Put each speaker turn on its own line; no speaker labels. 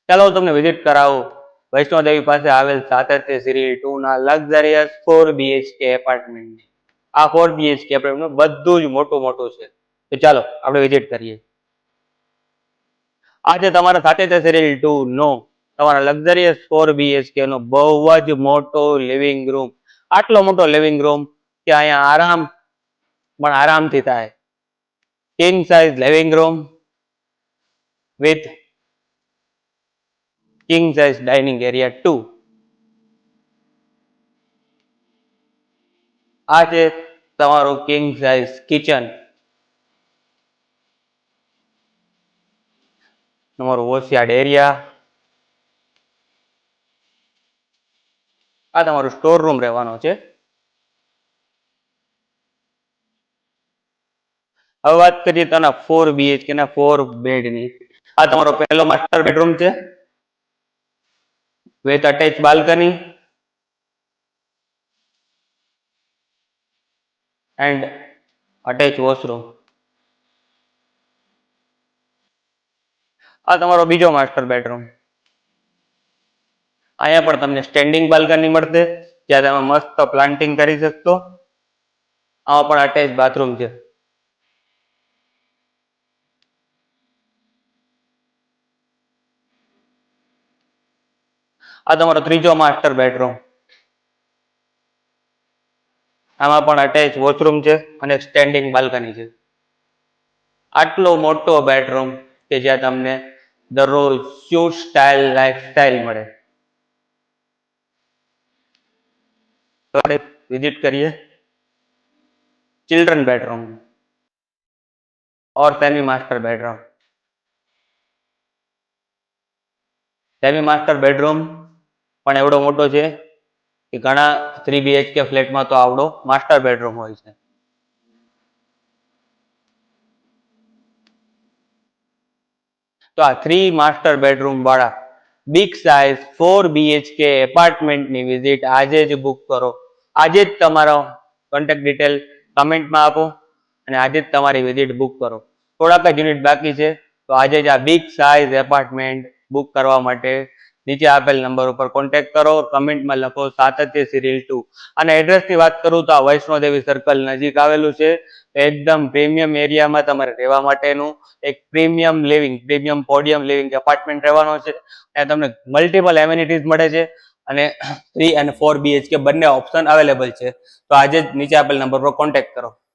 ચાલો હું તમને વિઝિટ કરાવું વૈષ્ણોદેવી પાસે આવેલ સાતત્ય સિરી 2 ના લક્ઝરિયસ 4 BHK એપાર્ટમેન્ટ. આ 4 BHK એપાર્ટમેન્ટ બધું જ મોટું છે. તો ચાલો આપણે વિઝિટ કરીએ. આજે તમારા સાતત્ય સિરી 2 નો તમારા લક્ઝરિયસ 4 BHK નો બહુ જ મોટો લિવિંગ રૂમ. આટલો મોટો લિવિંગ રૂમ કે અહીંયા આરામથી થાય. King size living room with king size dining area 2. આ છે તમારું કિંગ સાઇઝ કિચન, તમારું વોશયાર્ડ એરિયા, આ તમારું સ્ટોર રૂમ રહેવાનો છે. હવે વાત કરીએ તેના 4 BHK ના 4 બેડની. આ તમારો પહેલો માસ્ટર બેડરૂમ છે with attach balcony and attach washroom. આ તમારો બીજો માસ્ટર બેડરૂમ. અહીંયા પણ તમને સ્ટેન્ડિંગ બાલ્કની મળશે જ્યાં તમે મસ્ત પ્લાન્ટિંગ કરી શકશો. આમાં પણ અટેચ બાથરૂમ છે. આ તમારો ત્રીજો માસ્ટર બેડરૂમ. આમાં પણ અટેચ વોશરૂમ છે અને સ્ટેન્ડિંગ બાલ્કની છે. આટલો મોટો બેડરૂમ કે જ્યાં તમને દરરોજ સ્યુટ સ્ટાઇલ લાઈફસ્ટાઇલ મળે. તો આપણે વિઝિટ કરીએ ચિલ્ડ્રન બેડરૂમ और semi master bedroom. Semi master bedroom પણ એવડો મોટો છે કે ઘણા 3 BHK ફ્લેટમાં તો આવડો માસ્ટર બેડરૂમ હોય છે. તો આ 3 માસ્ટર બેડરૂમ વાળા બિગ સાઇઝ 4 BHK એપાર્ટમેન્ટની વિઝિટ આજે જ બુક કરો. આજે જ તમારો કોન્ટેક્ટ ડિટેલ કમેન્ટમાં આપો અને આજે જ તમારી વિઝિટ બુક કરો. થોડાક જ યુનિટ બાકી છે. તો આજે જ આ બિગ સાઇઝ એપાર્ટમેન્ટ બુક કરવા માટે નીચે આપેલ નંબર ઉપર કોન્ટેક્ટ કરો. કમેન્ટમાં લખો સાતત્ય સિરી 2. અને એડ્રેસની વાત કરું તો આ વૈષ્ણોદેવી સર્કલ નજીક આવેલું છે. એકદમ પ્રીમિયમ એરિયામાં તમારે રહેવા માટેનું એક પ્રીમિયમ પોડિયમ લિવિંગ એપાર્ટમેન્ટ રહેવાનો છે. ત્યાં તમને મલ્ટિપલ એમિનિટીઝ મળે છે અને 3 અને 4 BHK બંને ઓપ્શન અવેલેબલ છે. તો આજે જ નીચે આપેલ નંબર પર કોન્ટેક્ટ કરો.